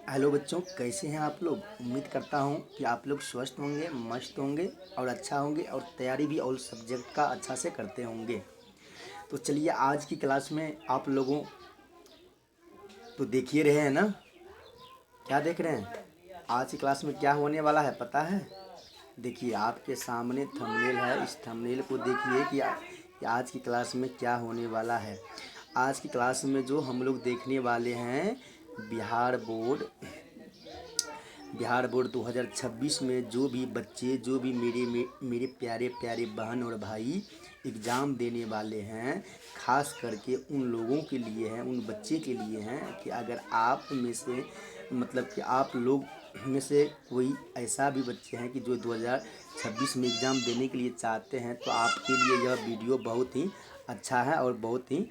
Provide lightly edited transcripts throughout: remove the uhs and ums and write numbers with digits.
Hello बच्चों, कैसे हैं आप लोग। उम्मीद करता हूं कि आप लोग स्वस्थ होंगे, मस्त होंगे और अच्छा होंगे और तैयारी भी ऑल सब्जेक्ट का अच्छा से करते होंगे। तो चलिए, आज की क्लास में आप लोगों तो देख ही रहे हैं ना, क्या देख रहे हैं। आज की क्लास में क्या होने वाला है पता है। देखिए, आपके सामने थंबनेल है, इस थंबनेल को देखिए कि आज की क्लास में क्या होने वाला है। आज की क्लास में जो हम लोग देखने वाले हैं, बिहार बोर्ड 2026 में जो भी बच्चे, जो भी मेरे प्यारे प्यारे बहन और भाई एग्ज़ाम देने वाले हैं, ख़ास करके उन लोगों के लिए हैं, उन बच्चे के लिए हैं कि अगर आप में से मतलब कि आप लोग में से कोई ऐसा भी बच्चे हैं कि जो 2026 में एग्ज़ाम देने के लिए चाहते हैं, तो आपके लिए यह वीडियो बहुत ही अच्छा है और बहुत ही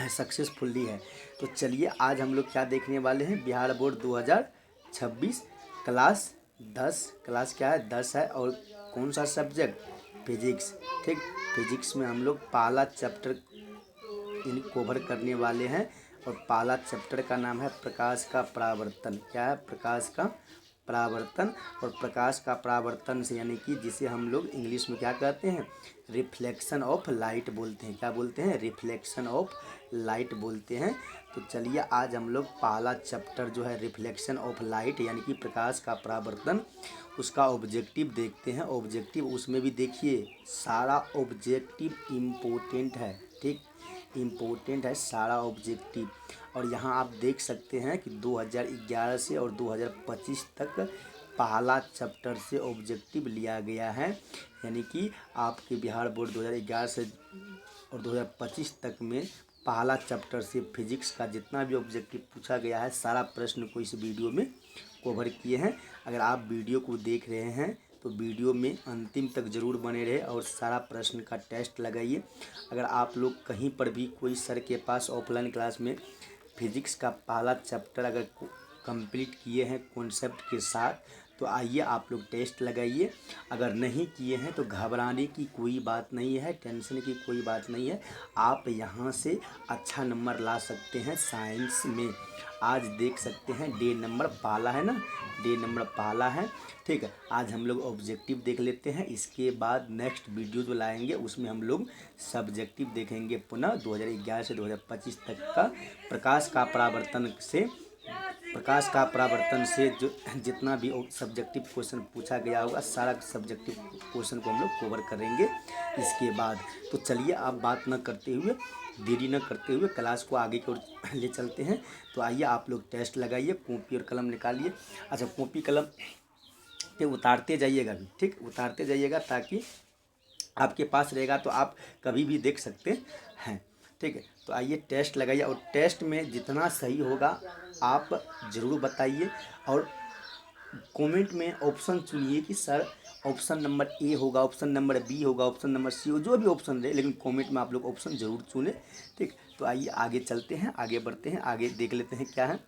सक्सेसफुली है। तो चलिए, आज हम लोग क्या देखने वाले हैं। बिहार बोर्ड 2026 क्लास 10, क्लास क्या है 10 है, और कौन सा सब्जेक्ट, फिजिक्स। ठीक, फिजिक्स में हम लोग पहला चैप्टर इन कवर करने वाले हैं, और पहला चैप्टर का नाम है प्रकाश का परावर्तन। क्या है, प्रकाश का परावर्तन। और प्रकाश का परावर्तन से यानी कि जिसे हम लोग इंग्लिश में क्या कहते हैं, रिफ्लेक्शन ऑफ लाइट बोलते हैं। क्या बोलते हैं, रिफ्लेक्शन ऑफ लाइट बोलते हैं। तो चलिए, आज हम लोग पहला चैप्टर जो है रिफ्लेक्शन ऑफ लाइट यानी कि प्रकाश का परावर्तन, उसका ऑब्जेक्टिव देखते हैं। ऑब्जेक्टिव उसमें भी देखिए, सारा ऑब्जेक्टिव इम्पोर्टेंट है। ठीक, इम्पोर्टेंट है सारा ऑब्जेक्टिव। और यहाँ आप देख सकते हैं कि 2011 से और 2025 तक पहला चैप्टर से ऑब्जेक्टिव लिया गया है। यानी कि आपके बिहार बोर्ड 2011 से और 2025 तक में पहला चैप्टर से फिजिक्स का जितना भी ऑब्जेक्टिव पूछा गया है, सारा प्रश्न को इस वीडियो में कवर किए हैं। अगर आप वीडियो को देख रहे हैं तो वीडियो में अंतिम तक ज़रूर बने रहे और सारा प्रश्न का टेस्ट लगाइए। अगर आप लोग कहीं पर भी कोई सर के पास ऑफलाइन क्लास में फिजिक्स का पहला चैप्टर अगर कंप्लीट किए हैं कॉन्सेप्ट के साथ, तो आइए आप लोग टेस्ट लगाइए। अगर नहीं किए हैं तो घबराने की कोई बात नहीं है, टेंशन की कोई बात नहीं है। आप यहाँ से अच्छा नंबर ला सकते हैं साइंस में। आज देख सकते हैं डे नंबर पहला है ना, डे नंबर पहला है। ठीक है, आज हम लोग ऑब्जेक्टिव देख लेते हैं। इसके बाद नेक्स्ट वीडियो जो लाएंगे उसमें हम लोग सब्जेक्टिव देखेंगे पुनः 2011 से 2025 तक का। प्रकाश का परावर्तन से जो जितना भी सब्जेक्टिव क्वेश्चन पूछा गया होगा, सारा सब्जेक्टिव क्वेश्चन को हम लोग कवर करेंगे इसके बाद। तो चलिए, आप बात न करते हुए, देरी न करते हुए क्लास को आगे की ओर ले चलते हैं। तो आइए आप लोग टेस्ट लगाइए, कॉपी और कलम निकालिए। अच्छा, कॉपी कलम पे उतारते जाइएगा भी, ठीक, उतारते जाइएगा ताकि आपके पास रहेगा तो आप कभी भी देख सकते हैं। ठीक है, तो आइए टेस्ट लगाइए, और टेस्ट में जितना सही होगा आप ज़रूर बताइए। और कमेंट में ऑप्शन चुनिए कि सर ऑप्शन नंबर ए होगा, ऑप्शन नंबर बी होगा, ऑप्शन नंबर सी हो, जो भी ऑप्शन रहे, लेकिन कमेंट में आप लोग ऑप्शन ज़रूर चुने। ठीक, तो आइए आगे चलते हैं, आगे बढ़ते हैं, आगे देख लेते हैं क्या है।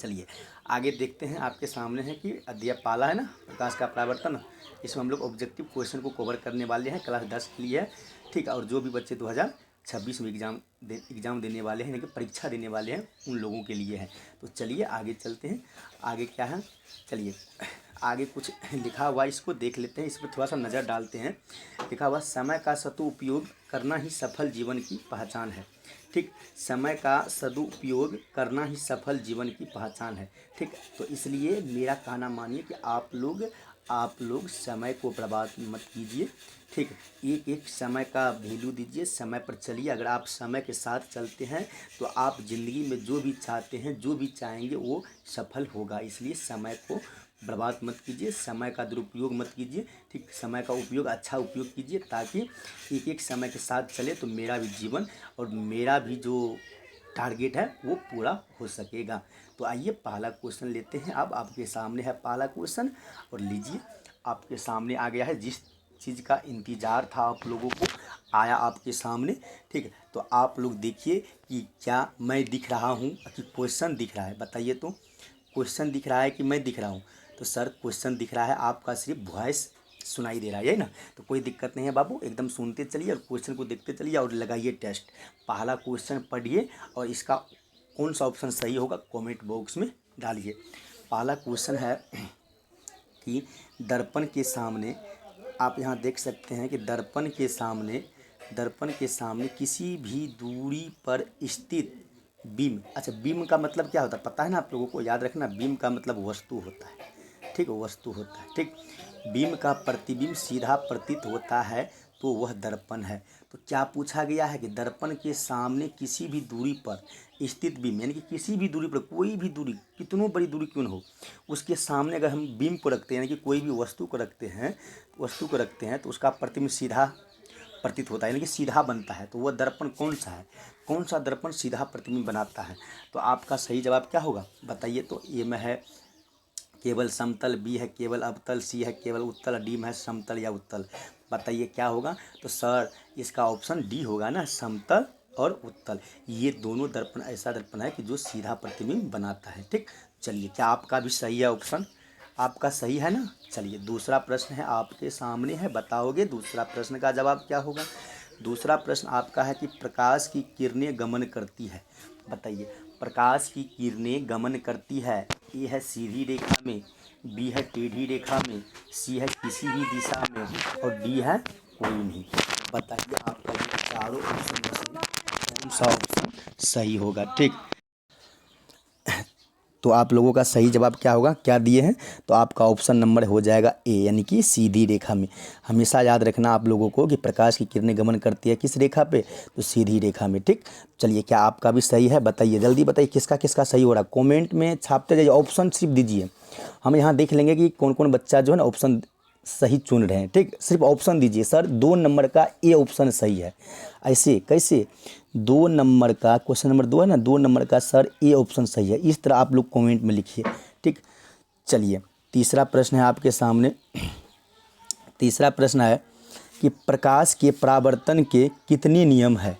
चलिए आगे देखते हैं। आपके सामने है कि अध्याय पाला है ना, प्रकाश का परावर्तन। इसमें हम लोग ऑब्जेक्टिव क्वेश्चन को कवर करने वाले हैं, क्लास 10 के लिए है। ठीक है, और जो भी बच्चे 2026 में एग्ज़ाम देने वाले हैं, यानी कि परीक्षा देने वाले हैं, उन लोगों के लिए है। तो चलिए आगे चलते हैं। आगे क्या है, चलिए आगे कुछ लिखा हुआ, इसको देख लेते हैं, इस पर थोड़ा सा नज़र डालते हैं। लिखा हुआ, समय का सदुपयोग करना ही सफल जीवन की पहचान है। ठीक, समय का सदुपयोग करना ही सफल जीवन की पहचान है। ठीक, तो इसलिए मेरा कहना मानिए कि आप लोग समय को बर्बाद मत कीजिए। ठीक, एक एक समय का वैल्यू दीजिए, समय पर चलिए। अगर आप समय के साथ चलते हैं तो आप ज़िंदगी में जो भी चाहते हैं, जो भी चाहेंगे वो सफल होगा। इसलिए समय को बर्बाद मत कीजिए, समय का दुरुपयोग मत कीजिए। ठीक, समय का उपयोग, अच्छा उपयोग कीजिए, ताकि एक एक समय के साथ चले तो मेरा भी जीवन और मेरा भी जो टारगेट है वो पूरा हो सकेगा। तो आइए पहला क्वेश्चन लेते हैं। अब आपके सामने है पहला क्वेश्चन, और लीजिए आपके सामने आ गया है। जिस चीज़ का इंतज़ार था आप लोगों को, आया आपके सामने। ठीक है, तो आप लोग देखिए कि क्या मैं दिख रहा हूँ कि क्वेश्चन दिख रहा है, बताइए तो। क्वेश्चन दिख रहा है कि मैं दिख रहा हूँ। तो सर क्वेश्चन दिख रहा है, आपका सिर्फ वॉइस सुनाई दे रहा है ना, तो कोई दिक्कत नहीं है बाबू, एकदम सुनते चलिए और क्वेश्चन को देखते चलिए और लगाइए टेस्ट। पहला क्वेश्चन पढ़िए और इसका कौन सा ऑप्शन सही होगा कमेंट बॉक्स में डालिए। पहला क्वेश्चन है कि दर्पण के सामने, आप यहाँ देख सकते हैं कि दर्पण के सामने किसी भी दूरी पर स्थित बीम। अच्छा, बीम का मतलब क्या होता है पता है ना आप लोगों को, याद रखना, बीम का मतलब वस्तु होता है, ठीक, वस्तु होता है, ठीक। बीम का प्रतिबिंब सीधा प्रतीत होता है तो वह दर्पण है। तो क्या पूछा गया है कि दर्पण के सामने किसी भी दूरी पर स्थित बीम, यानी कि किसी भी दूरी पर, कोई भी दूरी, कितनों बड़ी दूरी क्यों न हो, उसके सामने अगर हम बीम को रखते हैं, यानी कि कोई भी वस्तु को रखते हैं तो उसका प्रतिबिंब सीधा प्रतीत होता है, यानी कि सीधा बनता है। तो वह दर्पण कौन सा है, कौन सा दर्पण सीधा प्रतिबिंब बनाता है? तो आपका सही जवाब क्या होगा बताइए। तो ए में है केवल समतल, बी है केवल अवतल, सी है केवल उत्तल, डी में है समतल या उत्तल। बताइए क्या होगा। तो सर इसका ऑप्शन डी होगा ना, समतल और उत्तल। ये दोनों दर्पण ऐसा दर्पण है कि जो सीधा प्रतिबिंब बनाता है, ठीक। चलिए, क्या आपका भी सही है ऑप्शन, आपका सही है ना। चलिए, दूसरा प्रश्न है आपके सामने है, बताओगे दूसरा प्रश्न का जवाब क्या होगा। दूसरा प्रश्न आपका है कि प्रकाश की किरणें गमन करती है। बताइए, प्रकाश की किरणें गमन करती है। ए है सीधी रेखा में, बी है टेढ़ी रेखा में, सी है किसी भी दिशा में और डी है कोई नहीं। बताइए आपका ये चारों ऑप्शन में से कौन सा ऑप्शन सही होगा, ठीक। तो आप लोगों का सही जवाब क्या होगा, क्या दिए हैं, तो आपका ऑप्शन नंबर हो जाएगा ए, यानी कि सीधी रेखा में। हमेशा याद रखना आप लोगों को कि प्रकाश की किरणें गमन करती है किस रेखा पे, तो सीधी रेखा में, ठीक। चलिए, क्या आपका भी सही है, बताइए जल्दी बताइए किसका किसका सही हो रहा है, कमेंट में छापते जाइए, ऑप्शन सिर्फ दीजिए। हम यहाँ देख लेंगे कि कौन कौन बच्चा जो है ना ऑप्शन सही चुन रहे हैं, ठीक। सिर्फ ऑप्शन दीजिए, सर 2 नंबर का ए ऑप्शन सही है। ऐसे कैसे, 2 नंबर का क्वेश्चन नंबर 2 है ना, 2 नंबर का सर ए ऑप्शन सही है, इस तरह आप लोग कमेंट में लिखिए, ठीक। चलिए, तीसरा प्रश्न है आपके सामने। तीसरा प्रश्न है कि प्रकाश के परावर्तन के कितने नियम है।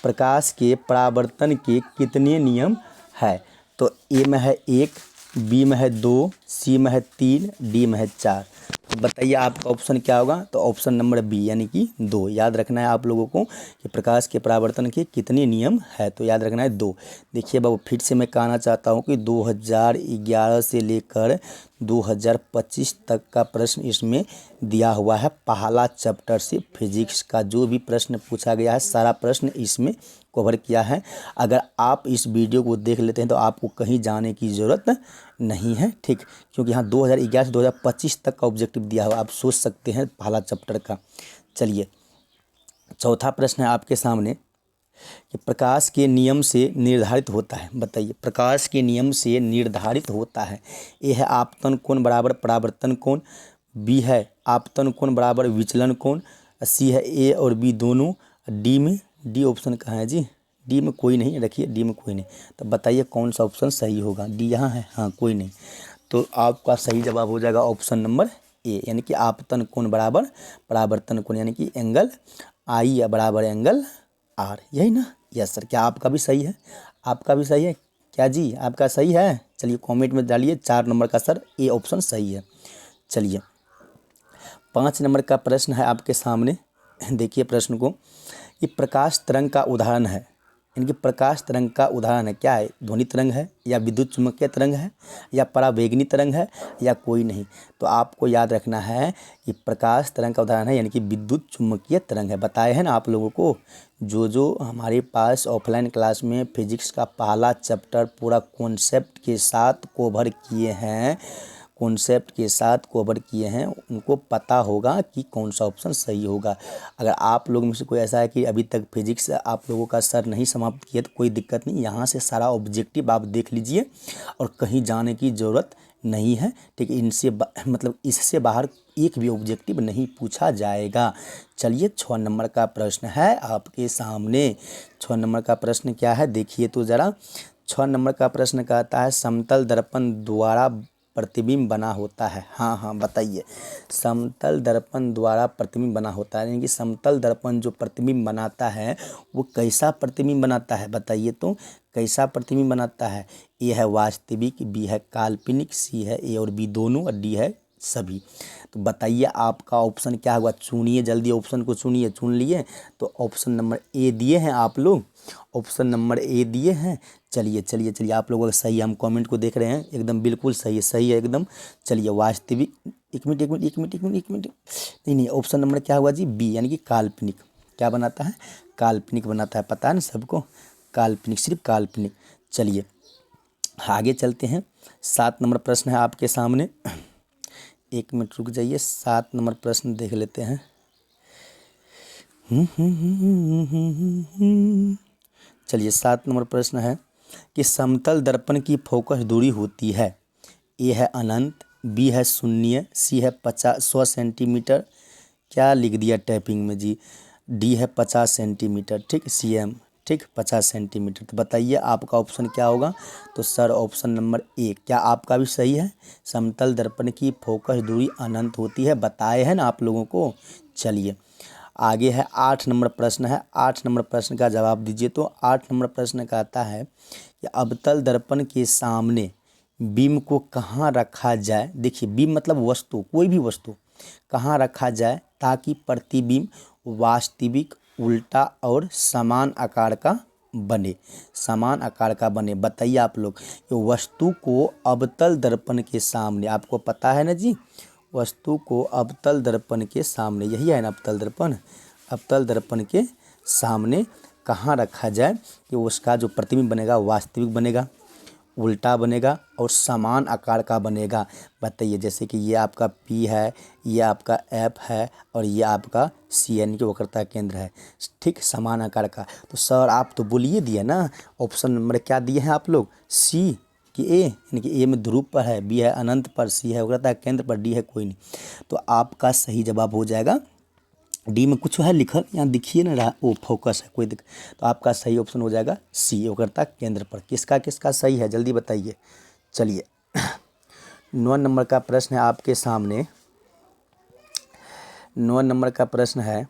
प्रकाश के परावर्तन के कितने नियम है। तो ए में है 1, बी में है 2, सी में है 3, डी में है 4। तो बताइए आपका ऑप्शन क्या होगा। तो ऑप्शन नंबर बी, यानी कि 2। याद रखना है आप लोगों को कि प्रकाश के परावर्तन के कितने नियम है, तो याद रखना है 2। देखिए बाबू, फिर से मैं कहना चाहता हूँ कि 2011 से लेकर 2025 तक का प्रश्न इसमें दिया हुआ है। पहला चैप्टर से फिजिक्स का जो भी प्रश्न पूछा गया है, सारा प्रश्न इसमें कवर किया है। अगर आप इस वीडियो को देख लेते हैं तो आपको कहीं जाने की ज़रूरत नहीं है, ठीक। क्योंकि यहाँ 2011 से 2025 तक का ऑब्जेक्टिव दिया हुआ, आप सोच सकते हैं पहला चैप्टर का। चलिए, चौथा प्रश्न है आपके सामने कि प्रकाश के नियम से निर्धारित होता है। बताइए, प्रकाश के नियम से निर्धारित होता है। ए है आपतन कोण बराबर परावर्तन कोण, बी है आपतन कोण बराबर विचलन कोण, सी है ए और बी दोनों, डी ऑप्शन कहाँ है जी, डी में कोई नहीं, रखिए डी में कोई नहीं। तो बताइए कौन सा ऑप्शन सही होगा। डी यहाँ है, हाँ कोई नहीं। तो आपका सही जवाब हो जाएगा ऑप्शन नंबर ए, यानी कि आपतन कोण बराबर परावर्तन कोण, यानी कि एंगल आई या बराबर एंगल आर, यही ना। यस सर, क्या आपका भी सही है, आपका भी सही है क्या जी, आपका सही है। चलिए कमेंट में डालिए 4 नंबर का सर ए ऑप्शन सही है। चलिए, 5 नंबर का प्रश्न है आपके सामने। देखिए प्रश्न को, ये प्रकाश तरंग का उदाहरण है। इनकी प्रकाश तरंग का उदाहरण है, क्या है, ध्वनि तरंग है या विद्युत चुम्बकीय तरंग है या परावैगनी तरंग है या कोई नहीं। तो आपको याद रखना है कि प्रकाश तरंग का उदाहरण है, यानी कि विद्युत चुम्बकीय तरंग है। बताए हैं ना आप लोगों को, जो हमारे पास ऑफलाइन क्लास में फिजिक्स का पहला चैप्टर पूरा कॉन्सेप्ट के साथ कवर किए हैं, उनको पता होगा कि कौन सा ऑप्शन सही होगा। अगर आप लोग में से कोई ऐसा है कि अभी तक फिजिक्स आप लोगों का सर नहीं समाप्त किया, तो कोई दिक्कत नहीं, यहाँ से सारा ऑब्जेक्टिव आप देख लीजिए और कहीं जाने की ज़रूरत नहीं है, ठीक है। मतलब इससे बाहर एक भी ऑब्जेक्टिव नहीं पूछा जाएगा। चलिए, 6 नंबर का प्रश्न है आपके सामने। 6 नंबर का प्रश्न क्या है, देखिए तो ज़रा। 6 नंबर का प्रश्न कहता है समतल दर्पण द्वारा प्रतिबिंब बना होता है। हाँ बताइए, समतल दर्पण द्वारा प्रतिबिंब बना होता है, यानी कि समतल दर्पण जो प्रतिबिंब बनाता है वो कैसा प्रतिबिंब बनाता है। बताइए तो कैसा प्रतिबिंब बनाता है। ए है वास्तविक, बी है काल्पनिक, सी है ए और बी दोनों और डी है सभी। तो बताइए आपका ऑप्शन क्या होगा, चुनिए जल्दी, ऑप्शन को चुनिए। चुन लिए तो ऑप्शन नंबर ए दिए हैं आप लोग, ऑप्शन नंबर ए दिए हैं। चलिए चलिए चलिए, आप लोगों का सही है, हम कमेंट को देख रहे हैं, एकदम बिल्कुल सही है एकदम। चलिए वास्तविक, एक मिनट एक मिनट एक मिनट एक मिनट एक मिनट, नहीं नहीं, ऑप्शन नंबर क्या हुआ जी, बी, यानी कि काल्पनिक। क्या बनाता है, काल्पनिक बनाता है, पता है ना सबको, काल्पनिक, सिर्फ काल्पनिक। चलिए आगे चलते हैं, 7 नंबर प्रश्न है आपके सामने। एक मिनट रुक जाइए, 7 नंबर प्रश्न देख लेते हैं। चलिए 7 नंबर प्रश्न है कि समतल दर्पण की फोकस दूरी होती है, ए है अनंत, बी है शून्य, सी है 100 सेंटीमीटर, क्या लिख दिया टाइपिंग में जी, डी है 50 सेंटीमीटर, ठीक, सी एम, ठीक, 50 सेंटीमीटर। तो बताइए आपका ऑप्शन क्या होगा। तो सर ऑप्शन नंबर ए, क्या आपका भी सही है, समतल दर्पण की फोकस दूरी अनंत होती है, बताए हैं ना आप लोगों को। चलिए आगे है 8 नंबर प्रश्न है, 8 नंबर प्रश्न का जवाब दीजिए। तो 8 नंबर प्रश्न कहता है कि अवतल दर्पण के सामने बीम को कहाँ रखा जाए। देखिए बीम मतलब वस्तु, कोई भी वस्तु कहाँ रखा जाए ताकि प्रतिबिंब वास्तविक, उल्टा और समान आकार का बने, समान आकार का बने। बताइए आप लोग कि वस्तु को अवतल दर्पण के सामने, आपको पता है ना जी, वस्तु को अवतल दर्पण के सामने, यही है ना अवतल दर्पण, अवतल दर्पण के सामने कहाँ रखा जाए कि उसका जो प्रतिबिंब बनेगा वास्तविक बनेगा, उल्टा बनेगा और समान आकार का बनेगा। बताइए, जैसे कि ये आपका पी है, ये आपका एफ है और ये आपका सी यानी कि वक्रता केंद्र है, ठीक, समान आकार का। तो सर आप तो बोलिए दिए ना, ऑप्शन नंबर क्या दिए हैं आप लोग, सी कि ए, यानी कि ए में ध्रुव पर है, बी है अनंत पर, सी है वक्रता केंद्र पर, डी है कोई नहीं। तो आपका सही जवाब हो जाएगा डी में कुछ है लिखल, यहाँ दिखिए ना रहा, वो फोकस है, कोई दिक्कत। तो आपका सही ऑप्शन हो जाएगा सी, वक्रता केंद्र पर। किसका किसका सही है जल्दी बताइए। चलिए 9 नंबर का प्रश्न है आपके सामने। 9 नंबर का प्रश्न है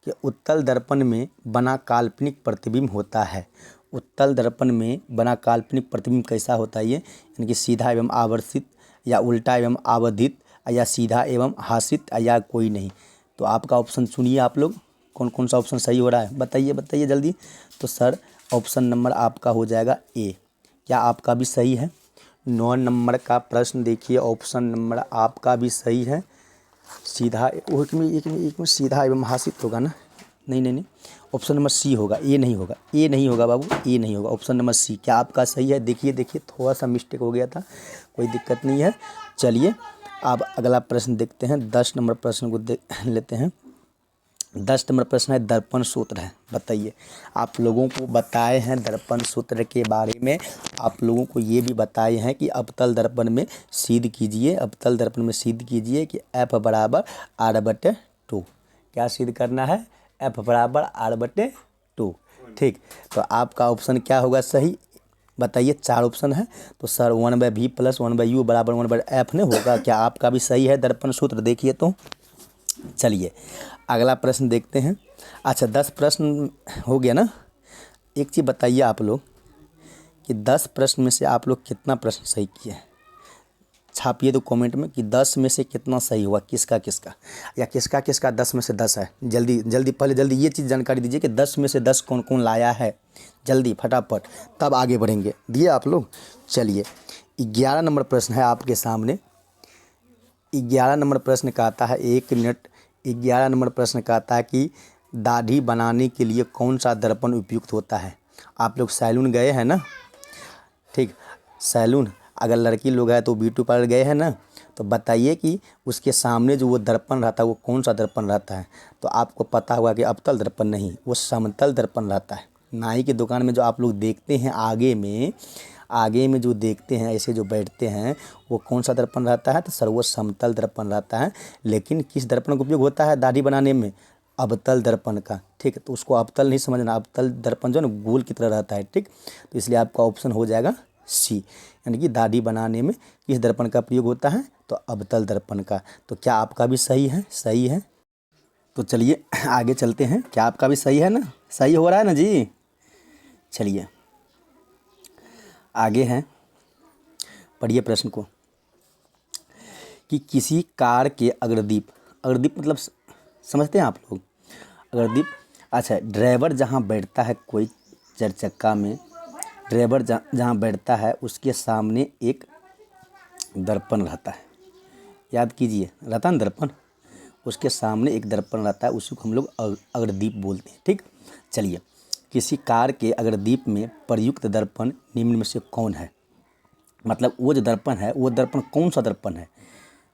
कि उत्तल दर्पण में बना काल्पनिक प्रतिबिंब होता है। उत्तल दर्पण में बना काल्पनिक प्रतिबिंब कैसा होता है ये, यानी कि सीधा एवं आवर्तित या उल्टा एवं आवधित या सीधा एवं हासित या कोई नहीं। तो आपका ऑप्शन सुनिए आप लोग, कौन कौन सा ऑप्शन सही हो रहा है, बताइए बताइए जल्दी। तो सर ऑप्शन नंबर आपका हो जाएगा ए, क्या आपका भी सही है। 9 नंबर का प्रश्न देखिए, ऑप्शन नंबर आपका भी सही है, सीधा, एक में सीधा एवं हासित होगा ना, नहीं नहीं नहीं, ऑप्शन नंबर सी होगा, ए नहीं होगा, ए नहीं होगा बाबू, ए नहीं होगा, ऑप्शन नंबर सी। क्या आपका सही है, देखिए देखिए थोड़ा सा मिस्टेक हो गया था, कोई दिक्कत नहीं है। चलिए अब अगला प्रश्न देखते हैं, 10 नंबर प्रश्न को देख लेते हैं। 10 नंबर प्रश्न है दर्पण सूत्र है। बताइए, आप लोगों को बताए हैं दर्पण सूत्र के बारे में, आप लोगों को ये भी बताए हैं कि अवतल दर्पण में सिद्ध कीजिए, अवतल दर्पण में सिद्ध कीजिए कि एफ बराबर r/2। क्या सिद्ध करना है, एफ बराबर r/2, ठीक। तो आपका ऑप्शन क्या होगा सही, बताइए, 4 ऑप्शन है। तो सर 1/v + 1/u बराबर 1/f ने होगा। क्या आपका भी सही है दर्पण सूत्र, देखिए तो। चलिए अगला प्रश्न देखते हैं। अच्छा 10 प्रश्न हो गया ना। एक चीज़ बताइए आप लोग कि 10 प्रश्न में से आप लोग कितना प्रश्न सही किए हैं, छापिए तो कमेंट में कि 10 में से कितना सही हुआ, किसका किसका, या किसका किसका 10 में से 10 है। जल्दी जल्दी, पहले जल्दी ये चीज़ जानकारी दीजिए कि 10 में से 10 कौन कौन लाया है, जल्दी फटाफट, तब आगे बढ़ेंगे। दिए आप लोग। चलिए 11 नंबर प्रश्न है आपके सामने। 11 नंबर प्रश्न कहता है, 1 मिनट, 11 नंबर प्रश्न कहता है कि दाढ़ी बनाने के लिए कौन सा दर्पण उपयुक्त होता है। आप लोग सैलून गए हैं ना, ठीक, सैलून अगर लड़की लोग हैं तो ब्यूटी पार्लर गए हैं ना, तो बताइए कि उसके सामने जो वो दर्पण रहता है वो कौन सा दर्पण रहता है। तो आपको पता होगा कि अवतल दर्पण नहीं, वो समतल दर्पण रहता है। नाई की दुकान में जो आप लोग देखते हैं आगे में जो देखते हैं ऐसे जो बैठते हैं, वो कौन सा दर्पण रहता है, तो सर वो समतल दर्पण रहता है। लेकिन किस दर्पण का उपयोग होता है दाढ़ी बनाने में, अवतल दर्पण का, ठीक है। तो उसको अवतल नहीं समझना, अवतल दर्पण जो है ना गोल की तरह रहता है, ठीक। तो इसलिए आपका ऑप्शन हो जाएगा सी, यानी कि दाढ़ी बनाने में किस दर्पण का प्रयोग होता है, तो अवतल दर्पण का। तो क्या आपका भी सही है, सही है। तो चलिए आगे चलते हैं, क्या आपका भी सही है ना, सही हो रहा है ना जी। चलिए आगे हैं, पढ़िए प्रश्न को कि किसी कार के अग्रदीप, अग्रदीप मतलब समझते हैं आप लोग, अग्रदीप, अच्छा ड्राइवर जहाँ बैठता है कोई 4 चक्का में, ड्राइवर जहाँ बैठता है उसके सामने एक दर्पण रहता है, याद कीजिए, रहता है ना दर्पण, उसके सामने एक दर्पण रहता है, उसी को हम लोग अग्रदीप बोलते हैं। ठीक, चलिए, किसी कार के अग्रदीप में प्रयुक्त दर्पण निम्न में से कौन है? मतलब वो जो दर्पण है वो दर्पण कौन सा दर्पण है?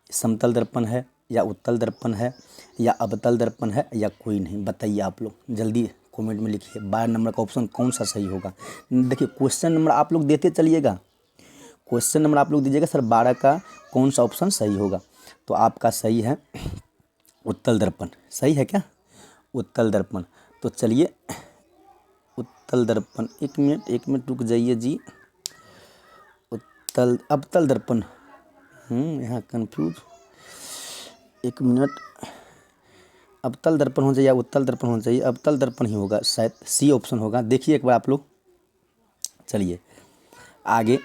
समतल दर्पण है या उत्तल दर्पण है या अवतल दर्पण है या कोई नहीं? बताइए आप लोग, जल्दी कमेंट में लिखिए 12 नंबर का ऑप्शन कौन सा सही होगा। देखिए क्वेश्चन नंबर आप लोग देते चलिएगा, क्वेश्चन नंबर आप लोग दीजिएगा सर 12 का कौन सा ऑप्शन सही होगा। तो आपका सही है उत्तल दर्पण। सही है क्या? उत्तल दर्पण। तो चलिए उत्तल दर्पण, एक मिनट रुक जाइए जी। उत्तल अवतल दर्पण, यहाँ कंफ्यूज, एक मिनट। अवतल दर्पण हो जाए या उत्तल दर्पण हो जाए, अवतल दर्पण ही होगा शायद, सी ऑप्शन होगा। देखिए एक बार आप लोग। चलिए आगे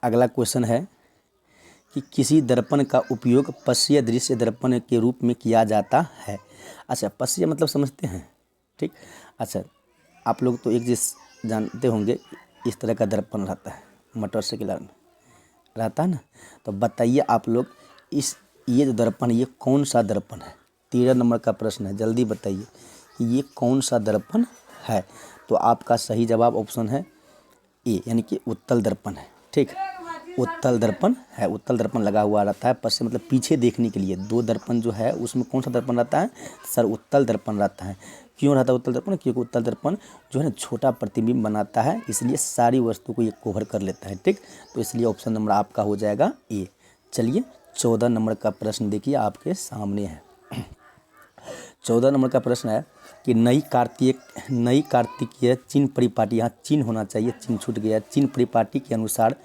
अगला क्वेश्चन है कि किसी दर्पण का उपयोग पश्य दृश्य दर्पण के रूप में किया जाता है। अच्छा, पश्य मतलब समझते हैं? ठीक, अच्छा आप लोग तो एक चीज़ जानते होंगे, इस तरह का दर्पण रहता है मोटरसाइकिल में रहता है ना। तो बताइए आप लोग ये जो दर्पण, ये कौन सा दर्पण है? 13 नंबर का प्रश्न है, जल्दी बताइए ये कौन सा दर्पण है। तो आपका सही जवाब ऑप्शन है ए, यानी कि उत्तल दर्पण है। ठीक, उत्तल दर्पण है। उत्तल दर्पण लगा हुआ रहता है पश्चिम मतलब पीछे देखने के लिए। दो दर्पण जो है उसमें कौन सा दर्पण रहता है सर? उत्तल दर्पण रहता है। क्यों रहता है उत्तल दर्पण? क्योंकि उत्तल दर्पण जो है ना छोटा प्रतिबिंब बनाता है, इसलिए सारी वस्तु को ये कवर कर लेता है। ठीक, तो इसलिए ऑप्शन नंबर आपका हो जाएगा ए। चलिए 14 नंबर का प्रश्न देखिए आपके सामने है। 14 नंबर का प्रश्न है कि नई कार्तिकीय चिन्ह परिपाटी, यहाँ चिन्ह होना चाहिए, चिन्ह छूट गया। चिन्ह परिपाटी के अनुसार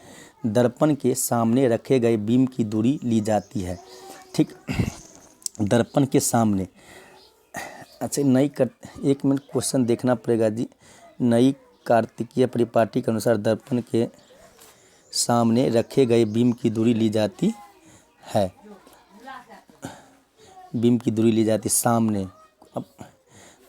दर्पण के सामने रखे गए बीम की दूरी ली जाती है। ठीक, दर्पण के सामने, अच्छा एक मिनट क्वेश्चन देखना पड़ेगा जी। नई कार्तिकीय परिपाटी के अनुसार दर्पण के सामने रखे गए बीम की दूरी ली जाती है, बीम की दूरी ली जाती सामने। अब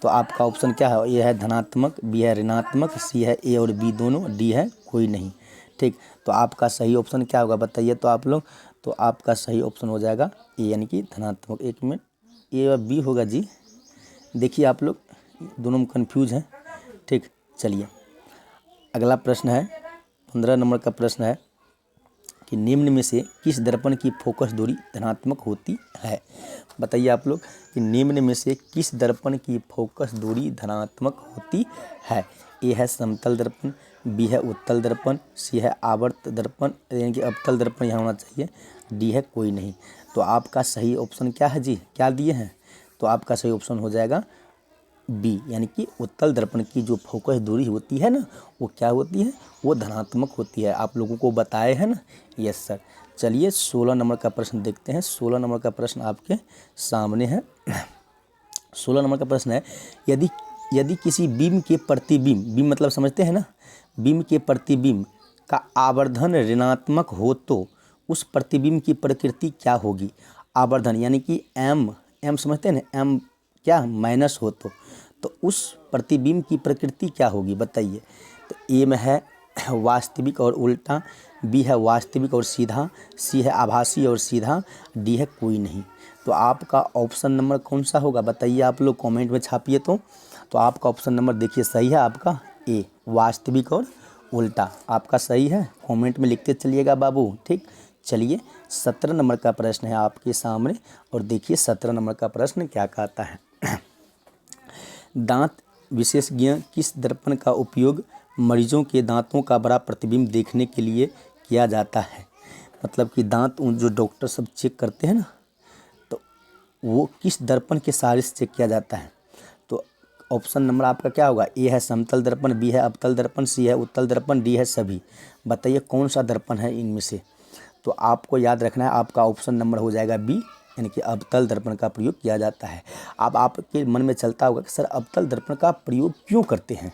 तो आपका ऑप्शन क्या है? ए है धनात्मक, बी है ऋणात्मक, सी है ए और बी दोनों, डी है कोई नहीं। ठीक, तो आपका सही ऑप्शन क्या होगा बताइए तो आप लोग। तो आपका सही ऑप्शन हो जाएगा ए, यानी कि धनात्मक। एक मिनट, ए और बी होगा जी। देखिए आप लोग दोनों में कन्फ्यूज हैं। ठीक, चलिए अगला प्रश्न है 15 नंबर का प्रश्न है कि निम्न में से किस दर्पण की फोकस दूरी धनात्मक होती है? बताइए आप लोग कि निम्न में से किस दर्पण की फोकस दूरी धनात्मक होती है? ए है समतल दर्पण, बी है उत्तल दर्पण, सी है आवर्त दर्पण यानी कि अवतल दर्पण यहाँ होना चाहिए, डी है कोई नहीं। तो आपका सही ऑप्शन क्या है जी? क्या दिए हैं? तो आपका सही ऑप्शन हो जाएगा बी, यानी कि उत्तल दर्पण की जो फोकस दूरी होती है ना वो क्या होती है? वो धनात्मक होती है। आप लोगों को बताए हैं ना। Yes sir. चलिए 16 नंबर का प्रश्न देखते हैं। 16 नंबर का प्रश्न आपके सामने है। 16 नंबर का प्रश्न है यदि किसी बीम के प्रतिबिंब, बीम मतलब समझते हैं ना, बीम के प्रतिबिंब का आवर्धन ऋणात्मक हो तो उस प्रतिबिंब की प्रकृति क्या होगी? आवर्धन यानी कि एम समझते हैं ना, एम क्या माइनस हो तो उस प्रतिबिंब की प्रकृति क्या होगी बताइए। तो ए में है वास्तविक और उल्टा, बी है वास्तविक और सीधा, सी है आभासी और सीधा, डी है कोई नहीं। तो आपका ऑप्शन नंबर कौन सा होगा बताइए आप लोग कमेंट में छापिए। तो आपका ऑप्शन नंबर देखिए सही है आपका ए, वास्तविक और उल्टा। आपका सही है, कमेंट में लिखते चलिएगा बाबू। ठीक, चलिए 17 नंबर का प्रश्न है आपके सामने और देखिए 17 नंबर का प्रश्न क्या कहता है। दांत विशेषज्ञ किस दर्पण का उपयोग मरीजों के दांतों का बड़ा प्रतिबिंब देखने के लिए किया जाता है? मतलब कि दांत जो डॉक्टर सब चेक करते हैं ना, तो वो किस दर्पण के सहारे से चेक किया जाता है? तो ऑप्शन नंबर आपका क्या होगा? ए है समतल दर्पण, बी है अवतल दर्पण, सी है उत्तल दर्पण, डी है सभी। बताइए कौन सा दर्पण है इनमें से? तो आपको याद रखना है, आपका ऑप्शन नंबर हो जाएगा बी, यानी कि अवतल दर्पण का प्रयोग किया जाता है। अब आपके मन में चलता होगा कि सर अवतल दर्पण का प्रयोग क्यों करते हैं?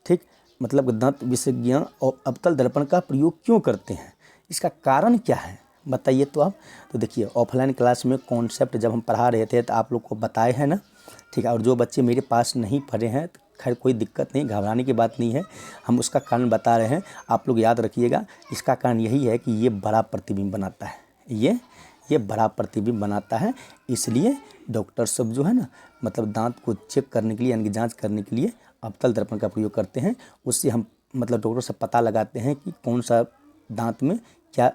ठीक, मतलब दंत विशेषज्ञ और अवतल दर्पण का प्रयोग क्यों करते हैं, इसका कारण क्या है बताइए तो आप। तो देखिए ऑफलाइन क्लास में कॉन्सेप्ट जब हम पढ़ा रहे थे तो आप लोग को बताए हैं ना। ठीक है, और जो बच्चे मेरे पास नहीं पढ़े हैं खैर कोई दिक्कत नहीं, घबराने की बात नहीं है, हम उसका कारण बता रहे हैं, आप लोग याद रखिएगा। इसका कारण यही है कि ये बड़ा प्रतिबिंब बनाता है, ये बड़ा प्रतिबिंब बनाता है, इसलिए डॉक्टर सब जो है ना मतलब दांत को चेक करने के लिए यानी कि जांच करने के लिए अवतल दर्पण का प्रयोग करते हैं। उससे हम मतलब डॉक्टर से पता लगाते हैं कि कौन सा दांत में क्या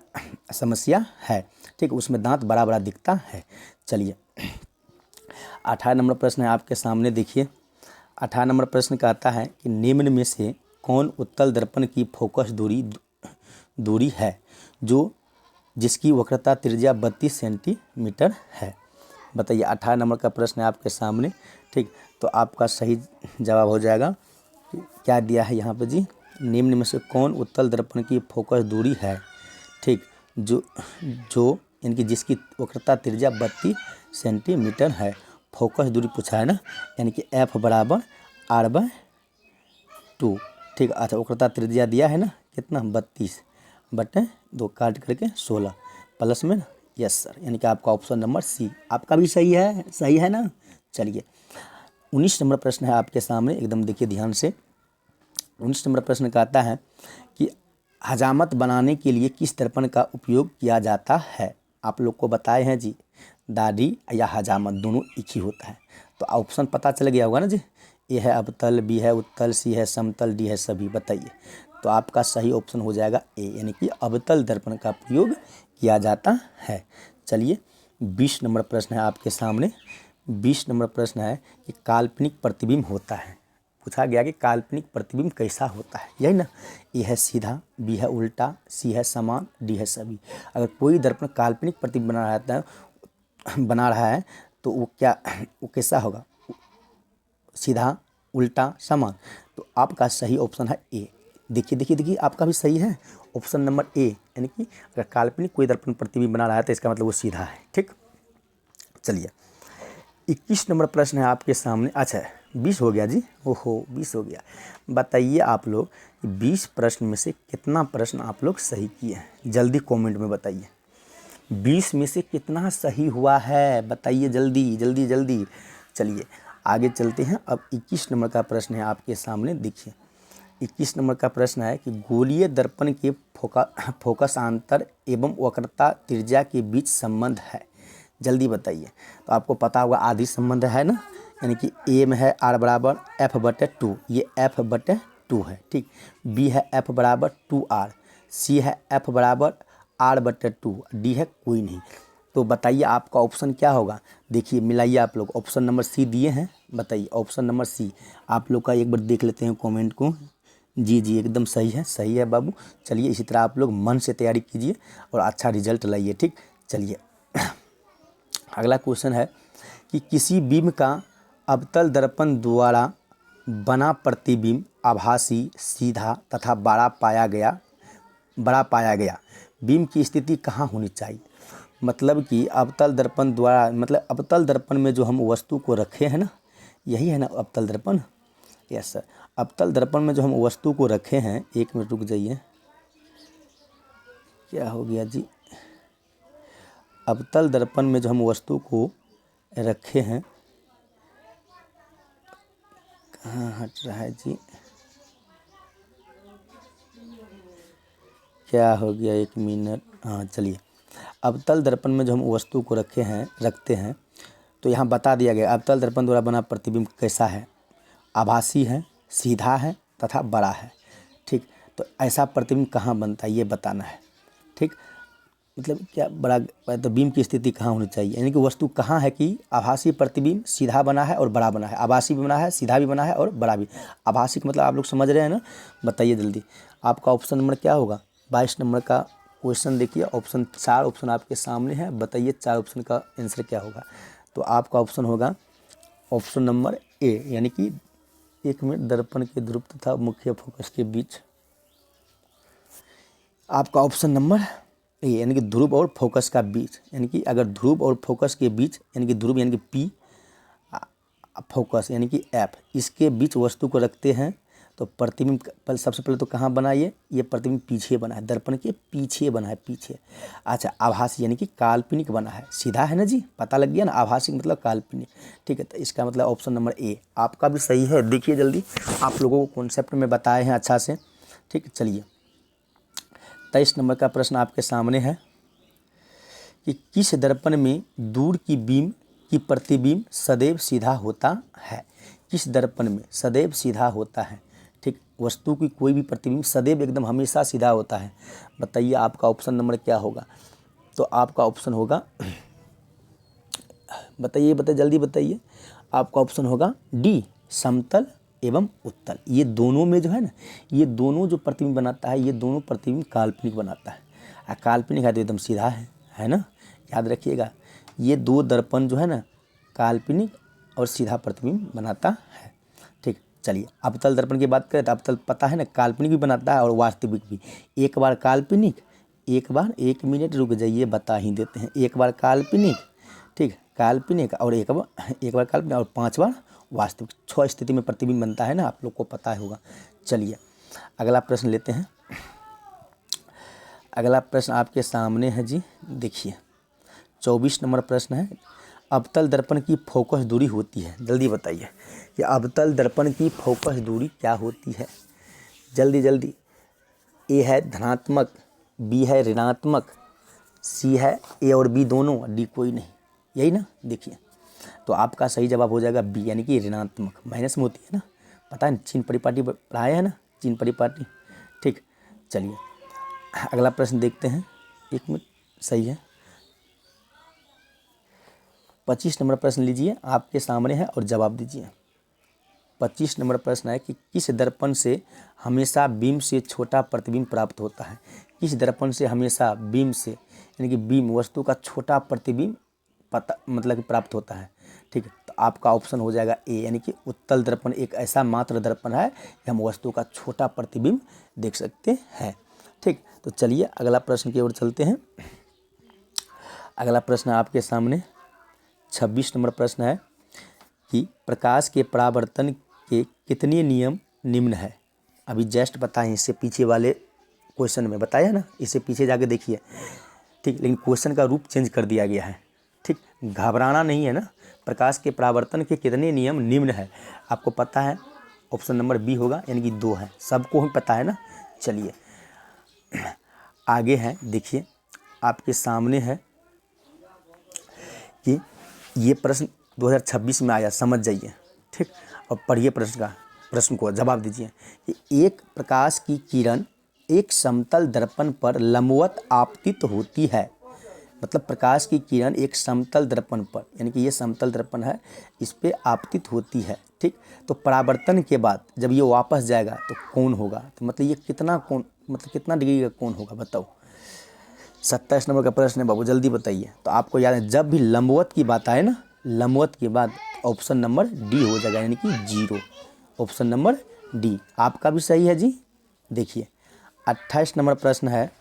समस्या है, ठीक, उसमें दांत बड़ा बड़ा दिखता है। चलिए 18 नंबर प्रश्न है आपके सामने, देखिए 18 नंबर प्रश्न कहता है कि निम्न में से कौन उत्तल दर्पण की फोकस दूरी है जो जिसकी वक्रता त्रिज्या 32 सेंटीमीटर है। बताइए 18 नंबर का प्रश्न है आपके सामने, ठीक। तो आपका सही जवाब हो जाएगा, क्या दिया है यहाँ पे जी, निम्न में से कौन उत्तल दर्पण की फोकस दूरी है, ठीक, जो इनकी जिसकी वक्रता त्रिज्या 32 सेंटीमीटर है। फोकस दूरी पूछा है ना, यानी कि F बराबर R/2, ठीक। अच्छा वक्रता त्रिज्या दिया है ना कितना 32/2 काट करके 16 प्लस में ना, यस सर, यानी कि आपका ऑप्शन नंबर सी आपका भी सही है ना। चलिए 19 नंबर प्रश्न है आपके सामने, एकदम देखिए ध्यान से। 19 नंबर प्रश्न कहता है कि हजामत बनाने के लिए किस दर्पण का उपयोग किया जाता है। आप लोग को बताए हैं जी, दाढ़ी या हजामत दोनों एक ही होता है। तो ऑप्शन पता चल गया होगा ना जी, ए है अवतल, बी है उत्तल, सी है समतल, डी है सभी। बताइए, तो आपका सही ऑप्शन हो जाएगा ए, यानी कि अवतल दर्पण का प्रयोग किया जाता है। चलिए 20 नंबर प्रश्न है आपके सामने। 20 नंबर प्रश्न है कि काल्पनिक प्रतिबिंब होता है, पूछा गया कि काल्पनिक प्रतिबिंब कैसा होता है, यही ना। ए है सीधा, बी है उल्टा, सी है समान, डी है सभी। अगर कोई दर्पण काल्पनिक प्रतिबिंब बना रहा है तो वो कैसा होगा, सीधा, उल्टा, समान। तो आपका सही ऑप्शन है ए। देखिए आपका भी सही है ऑप्शन नंबर ए, यानी कि अगर काल्पनिक कोई दर्पण प्रतिबिंब बना रहा है तो इसका मतलब वो सीधा है, ठीक। चलिए 21 नंबर प्रश्न है आपके सामने। अच्छा 20 हो गया जी, ओहो 20 हो गया। बताइए आप लोग 20 प्रश्न में से कितना प्रश्न आप लोग सही किए हैं, जल्दी कमेंट में बताइए। 20 में से कितना सही हुआ है बताइए, जल्दी। चलिए आगे चलते हैं। अब 21 नंबर का प्रश्न है आपके सामने, देखिए 21 नंबर का प्रश्न है कि गोलीय दर्पण के फोकस अंतर एवं वक्रता त्रिज्या के बीच संबंध है, जल्दी बताइए। तो आपको पता होगा आदि संबंध है ना, यानी कि ए में है R बराबर F/2, ये F/2 है, ठीक। बी है F बराबर 2R, सी है F बराबर R/2, डी है कोई नहीं। तो बताइए आपका ऑप्शन क्या होगा, देखिए मिलाइए आप लोग। ऑप्शन नंबर सी दिए हैं, बताइए ऑप्शन नंबर सी आप लोग का एक बार देख लेते हैं कमेंट को। जी एकदम सही है बाबू। चलिए इसी तरह आप लोग मन से तैयारी कीजिए और अच्छा रिजल्ट लाइए, ठीक। चलिए अगला क्वेश्चन है कि किसी बीम का अवतल दर्पण द्वारा बना प्रतिबिंब आभासी, सीधा तथा बड़ा पाया गया बीम की स्थिति कहाँ होनी चाहिए। मतलब कि अवतल दर्पण द्वारा, मतलब अवतल दर्पण में जो हम वस्तु को रखे हैं ना, यही है ना अवतल दर्पण, यस सर। अवतल दर्पण में जो हम वस्तु को रखे हैं, एक मिनट रुक जाइए, क्या हो गया जी। अवतल दर्पण में जो हम वस्तु को रखे हैं, कहाँ हट रहा है जी, क्या हो गया, एक मिनट, हाँ चलिए। अवतल दर्पण में जो हम वस्तु को रखते हैं तो यहाँ बता दिया गया अवतल दर्पण द्वारा बना प्रतिबिंब कैसा है, आभासी है, सीधा है तथा बड़ा है, ठीक। तो ऐसा प्रतिबिंब कहाँ बनता है ये बताना है, ठीक। मतलब क्या बड़ा, तो बीम की स्थिति कहाँ होनी चाहिए, यानी कि वस्तु कहाँ है कि आभासी प्रतिबिंब सीधा बना है और बड़ा बना है, आभासी भी बना है, सीधा भी बना है और बड़ा भी। आभासी का मतलब आप लोग समझ रहे हैं ना, बताइए जल्दी। आपका ऑप्शन नंबर क्या होगा, 22 नंबर का क्वेश्चन देखिए। ऑप्शन 4 ऑप्शन आपके सामने है, बताइए 4 ऑप्शन का आंसर क्या होगा। तो आपका ऑप्शन होगा ऑप्शन नंबर ए, यानी कि एक मिनट, दर्पण के ध्रुव तथा मुख्य फोकस के बीच, आपका ऑप्शन नंबर ए, यानी कि ध्रुव और फोकस का बीच, यानी कि अगर ध्रुव और फोकस के बीच, यानी कि ध्रुव यानी कि पी, फोकस यानी कि एफ, इसके बीच वस्तु को रखते हैं तो प्रतिबिंब पहले सबसे पहले तो कहाँ बना, ये प्रतिबिंब पीछे बना है, दर्पण के पीछे बना है, पीछे। अच्छा, आभासी यानी कि काल्पनिक बना है, सीधा है ना जी, पता लग गया ना, आभासी मतलब काल्पनिक। ठीक है, तो इसका मतलब ऑप्शन नंबर ए आपका भी सही है। देखिए जल्दी, आप लोगों को कॉन्सेप्ट में बताए हैं अच्छा से। ठीक है, चलिए 23 नंबर का प्रश्न आपके सामने है कि किस दर्पण में दूर की बीम की प्रतिबिंब सदैव सीधा होता है। किस दर्पण में सदैव सीधा होता है। ठीक, वस्तु की कोई भी प्रतिबिंब सदैव एकदम हमेशा सीधा होता है। बताइए आपका ऑप्शन नंबर क्या होगा। तो आपका ऑप्शन होगा, बताइए जल्दी बताइए, आपका ऑप्शन होगा डी, समतल एवं उत्तल। ये दोनों में जो है ना, ये दोनों जो प्रतिबिंब बनाता है, ये दोनों प्रतिबिंब काल्पनिक बनाता है। काल्पनिक है तो एकदम सीधा है ना, याद रखिएगा। ये दो दर्पण जो है ना, काल्पनिक और सीधा प्रतिबिंब बनाता है। ठीक, चलिए अवतल दर्पण की बात करें तो अवतल पता है ना, काल्पनिक भी बनाता है और वास्तविक भी। एक बार काल्पनिक, एक बार, 1 मिनट रुक जाइए बता ही देते हैं। एक बार काल्पनिक, ठीक, काल्पनिक और एक बार काल्पनिक और 5 बार वास्तविक। 6 स्थिति में प्रतिबिंब बनता है ना, आप लोग को पता होगा। चलिए अगला प्रश्न लेते हैं। अगला प्रश्न आपके सामने है जी, देखिए 24 नंबर प्रश्न है। अवतल दर्पण की फोकस दूरी होती है, जल्दी बताइए कि अवतल दर्पण की फोकस दूरी क्या होती है। जल्दी जल्दी। ए है धनात्मक, बी है ऋणात्मक, सी है ए और बी दोनों, डी कोई नहीं, यही ना। देखिए तो आपका सही जवाब हो जाएगा बी, यानी कि ऋणात्मक। माइनस में होती है ना, पता है, चिन्ह परिपाटी पढ़ाए है ना, चिन्ह परिपाटी। ठीक, चलिए अगला प्रश्न देखते हैं। 1 मिनट, सही है। 25 नंबर प्रश्न लीजिए, आपके सामने है और जवाब दीजिए। 25 नंबर प्रश्न है कि किस दर्पण से हमेशा बीम से छोटा प्रतिबिंब प्राप्त होता है। किस दर्पण से हमेशा बीम से, यानी कि बीम वस्तु का छोटा प्रतिबिंब पता मतलब कि प्राप्त होता है। ठीक है, तो आपका ऑप्शन हो जाएगा ए, यानी कि उत्तल दर्पण एक ऐसा मात्र दर्पण है कि हम वस्तु का छोटा प्रतिबिंब देख सकते हैं। ठीक, तो चलिए अगला प्रश्न की ओर चलते हैं। अगला प्रश्न आपके सामने 26 नंबर प्रश्न है कि प्रकाश के परावर्तन के कितने नियम निम्न है। अभी जस्ट बताएं, इससे पीछे वाले क्वेश्चन में बताया ना, इससे पीछे जाके देखिए। ठीक, लेकिन क्वेश्चन का रूप चेंज कर दिया गया है। ठीक, घबराना नहीं है ना। प्रकाश के परावर्तन के कितने नियम निम्न है, आपको पता है, ऑप्शन नंबर बी होगा, यानी कि 2 है, सबको ही पता है ना। चलिए आगे है, देखिए आपके सामने है कि ये प्रश्न 2026 में आया, समझ जाइए। ठीक, और पढ़िए प्रश्न को जवाब दीजिए कि एक प्रकाश की किरण एक समतल दर्पण पर लंबवत आपतित होती है। मतलब प्रकाश की किरण एक समतल दर्पण पर, यानी कि ये समतल दर्पण है, इस पे आपतित होती है। ठीक, तो परावर्तन के बाद जब ये वापस जाएगा तो कोण होगा। तो मतलब ये कितना कोण, मतलब कितना डिग्री का कोण होगा, बताओ। 27 नंबर का प्रश्न है बाबू, जल्दी बताइए। तो आपको याद है, जब भी लंबवत की बात आए ना, लंबवत के बाद ऑप्शन नंबर डी हो जाएगा, यानी कि 0। ऑप्शन नंबर डी आपका भी सही है जी। देखिए 28 नंबर प्रश्न है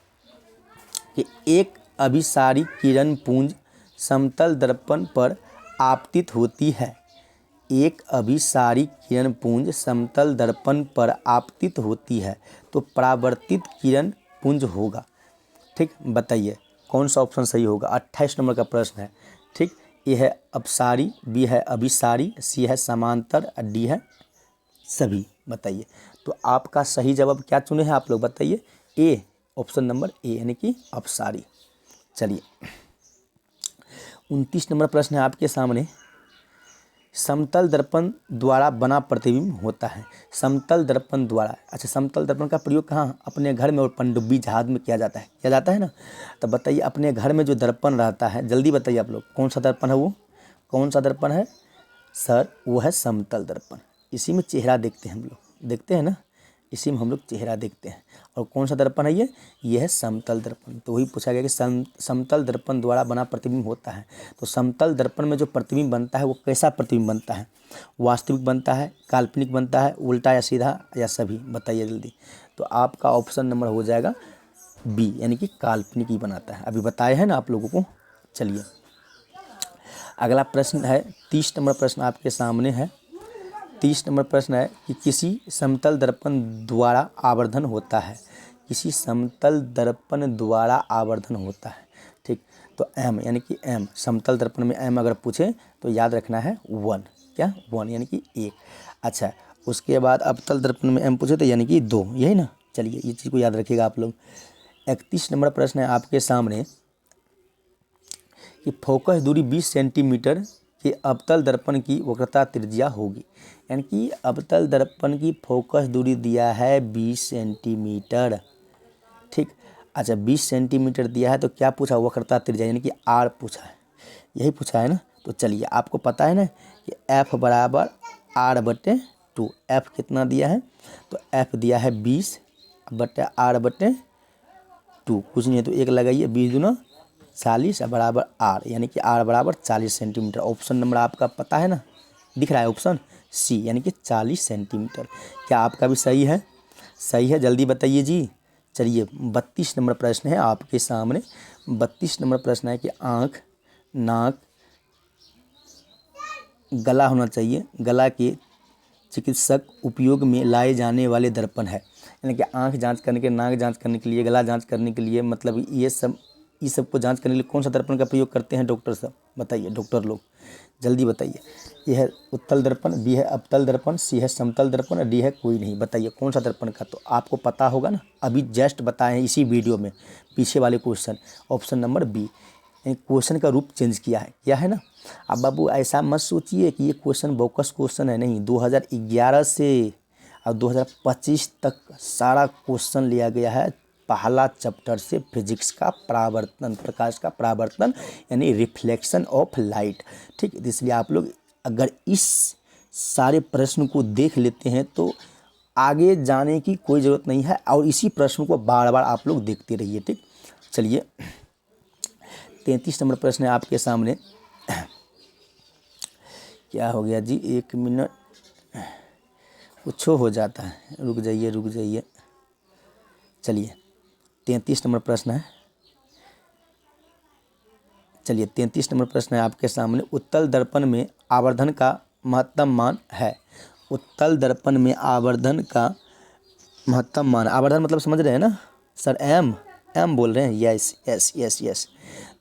कि एक अभिसारी किरण पुंज समतल दर्पण पर आपतित होती है। एक अभिसारी किरण पुंज समतल दर्पण पर आपतित होती है तो परावर्तित किरण पुंज होगा। ठीक, बताइए कौन सा ऑप्शन सही होगा। 28 नंबर का प्रश्न है। ठीक, ए है अपसारी, बी है अभिसारी, सी है समांतर, डी है सभी। बताइए तो आपका सही जवाब क्या चुने हैं आप लोग, बताइए। ए, ऑप्शन नंबर ए, यानी कि अपसारी। चलिए 29 नंबर प्रश्न है आपके सामने। समतल दर्पण द्वारा बना प्रतिबिंब होता है। समतल दर्पण द्वारा, अच्छा समतल दर्पण का प्रयोग कहाँ, अपने घर में और पनडुब्बी जहाज में किया जाता है ना। तो बताइए अपने घर में जो दर्पण रहता है, जल्दी बताइए आप लोग, कौन सा दर्पण है वो, कौन सा दर्पण है सर, वो है समतल दर्पण। इसी में चेहरा देखते हैं हम लोग, देखते हैं ना, इसी में हम लोग चेहरा देखते हैं। और कौन सा दर्पण है ये है समतल दर्पण। तो वही पूछा गया कि समतल दर्पण द्वारा बना प्रतिबिंब होता है। तो समतल दर्पण में जो प्रतिबिंब बनता है वो कैसा प्रतिबिंब बनता है, वास्तविक बनता है, काल्पनिक बनता है, उल्टा या सीधा, या सभी, बताइए जल्दी। तो आपका ऑप्शन नंबर हो जाएगा बी, यानी कि काल्पनिक ही बनाता है, अभी बताए हैं ना आप लोगों को। चलिए अगला प्रश्न है 30 नंबर प्रश्न आपके सामने है 30 नंबर प्रश्न है कि किसी समतल दर्पण द्वारा आवर्धन होता है, किसी समतल दर्पण द्वारा आवर्धन होता है। ठीक, तो एम यानी कि एम, समतल दर्पण में एम अगर पूछे तो याद रखना है 1, क्या 1 यानी कि 1। अच्छा, उसके बाद अवतल दर्पण में एम पूछे तो यानी कि 2, यही ना। चलिए ये चीज़ को याद रखिएगा आप लोग। 31 नंबर प्रश्न है आपके सामने कि फोकस दूरी 20 सेंटीमीटर के अवतल दर्पण की वक्रता त्रिज्या होगी, यानी कि अवतल दर्पण की फोकस दूरी दिया है 20 सेंटीमीटर। ठीक, अच्छा 20 सेंटीमीटर दिया है तो क्या पूछा, वक्रता त्रिज्या यानी कि आर पूछा है, यही पूछा है ना। तो चलिए आपको पता है ना कि एफ बराबर आर बटे 2, एफ कितना दिया है, तो एफ दिया है 20 बटे आर बटे 2, कुछ नहीं है तो एक लगाइए, 20 दूना 40 बराबर आर, यानी कि आर बराबर 40 सेंटीमीटर। ऑप्शन नंबर आपका पता है ना, दिख रहा है ऑप्शन सी, यानी कि 40 सेंटीमीटर। क्या आपका भी सही है? सही है, जल्दी बताइए जी। चलिए 32 नंबर प्रश्न है आपके सामने। 32 नंबर प्रश्न है कि आँख, नाक, गला होना चाहिए, गला के चिकित्सक उपयोग में लाए जाने वाले दर्पण है, यानी कि आंख जांच करने के, नाक जांच करने के लिए, गला जांच करने के लिए, मतलब ये सब को जांच करने के लिए कौन सा दर्पण का प्रयोग करते हैं डॉक्टर साहब, बताइए डॉक्टर लोग, जल्दी बताइए। ये है उत्तल दर्पण, बी है अवतल दर्पण, सी है समतल दर्पण, डी है कोई नहीं। बताइए कौन सा दर्पण का, तो आपको पता होगा ना, अभी जस्ट बताए हैं इसी वीडियो में पीछे वाले question. Option number B, question का रूप चेंज किया है, क्या है ना। अब बाबू ऐसा मत सोचिए कि ये क्वेश्चन बोकस क्वेश्चन है, नहीं, 2011 से और 2025 तक सारा क्वेश्चन लिया गया है पहला चैप्टर से, फिजिक्स का परावर्तन, प्रकाश का परावर्तन यानी रिफ्लेक्शन ऑफ लाइट। ठीक, इसलिए आप लोग अगर इस सारे प्रश्न को देख लेते हैं तो आगे जाने की कोई ज़रूरत नहीं है, और इसी प्रश्न को बार बार आप लोग देखते रहिए। ठीक, चलिए 33 नंबर प्रश्न है आपके सामने। क्या हो गया जी, 1 मिनट कुछ हो जाता है, रुक जाइए। चलिए 33 नंबर प्रश्न है, चलिए 33 नंबर प्रश्न है आपके सामने। उत्तल दर्पण में आवर्धन का महत्तम मान है, उत्तल दर्पण में आवर्धन का महत्तम मान, आवर्धन मतलब समझ रहे हैं ना सर, एम बोल रहे हैं, यस।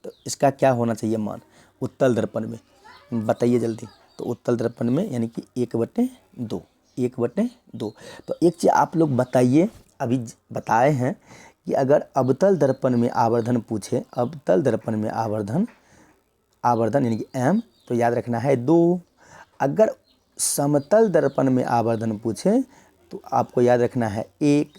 तो इसका क्या होना चाहिए मान उत्तल दर्पण में, बताइए जल्दी। तो उत्तल दर्पण में यानी कि 1/2, 1/2। तो एक चीज़ आप लोग बताइए, अभी बताए हैं कि अगर अवतल दर्पण में आवर्धन पूछे, अवतल दर्पण में आवर्धन यानी कि एम, तो याद रखना है 2। अगर समतल दर्पण में आवर्धन पूछे तो आपको याद रखना है 1।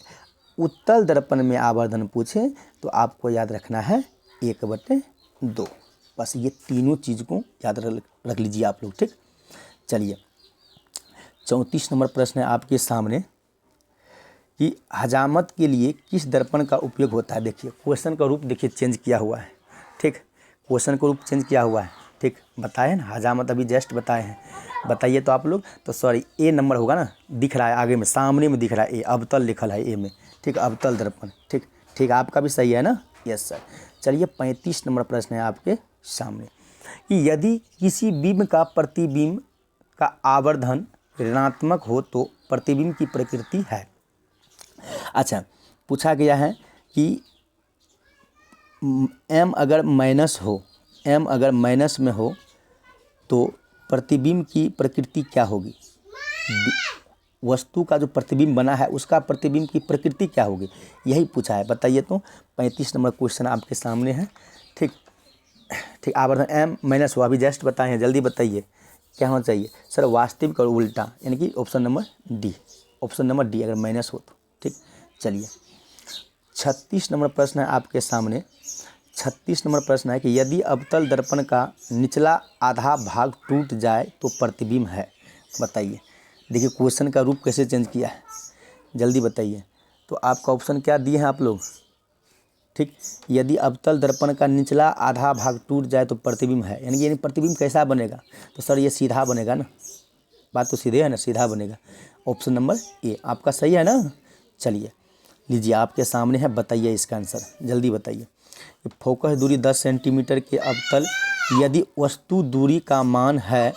उत्तल दर्पण में आवर्धन पूछे तो आपको याद रखना है 1/2। बस ये तीनों चीज़ को याद रख लीजिए आप लोग। ठीक, चलिए 34 नंबर प्रश्न है आपके सामने कि हजामत के लिए किस दर्पण का उपयोग होता है। देखिए क्वेश्चन का रूप देखिए चेंज किया हुआ है। ठीक, क्वेश्चन का रूप चेंज किया हुआ है। ठीक, बताए ना, हजामत अभी जस्ट बताए हैं, बताइए तो आप लोग। तो सॉरी, ए नंबर होगा ना, दिख रहा है आगे में, सामने में दिख रहा है ए, अवतल लिखल है ए में। ठीक, अवतल दर्पण। ठीक, आपका भी सही है ना, यस सर। चलिए 35 नंबर प्रश्न है आपके सामने कि यदि किसी बिंब का प्रतिबिंब का आवर्धन ऋणात्मक हो तो प्रतिबिंब की प्रकृति है। अच्छा, पूछा गया है कि एम अगर माइनस में हो तो प्रतिबिंब की प्रकृति क्या होगी, वस्तु का जो प्रतिबिंब बना है उसका प्रतिबिंब की प्रकृति क्या होगी, यही पूछा है, बताइए तो। 35 नंबर क्वेश्चन आपके सामने है। ठीक, आवर्धन एम माइनस हो, अभी जस्ट बताए हैं, जल्दी बताइए क्या होना चाहिए सर, वास्तविक और उल्टा, यानी कि ऑप्शन नंबर डी अगर माइनस हो तो। ठीक, चलिए 36 नंबर प्रश्न है आपके सामने। 36 नंबर प्रश्न है कि यदि अवतल दर्पण का निचला आधा भाग टूट जाए तो प्रतिबिंब है, बताइए। देखिए क्वेश्चन का रूप कैसे चेंज किया है, जल्दी बताइए। तो आपका ऑप्शन क्या दिए हैं आप लोग। ठीक, यदि अवतल दर्पण का निचला आधा भाग टूट जाए तो प्रतिबिंब है, यानी प्रतिबिंब कैसा बनेगा, तो सर ये सीधा बनेगा ना, बात तो सीधे है ना, सीधा बनेगा। ऑप्शन नंबर ए आपका सही है ना। चलिए लीजिए आपके सामने है, बताइए इसका आंसर, जल्दी बताइए। फोकस दूरी 10 सेंटीमीटर के अवतल यदि वस्तु दूरी का मान है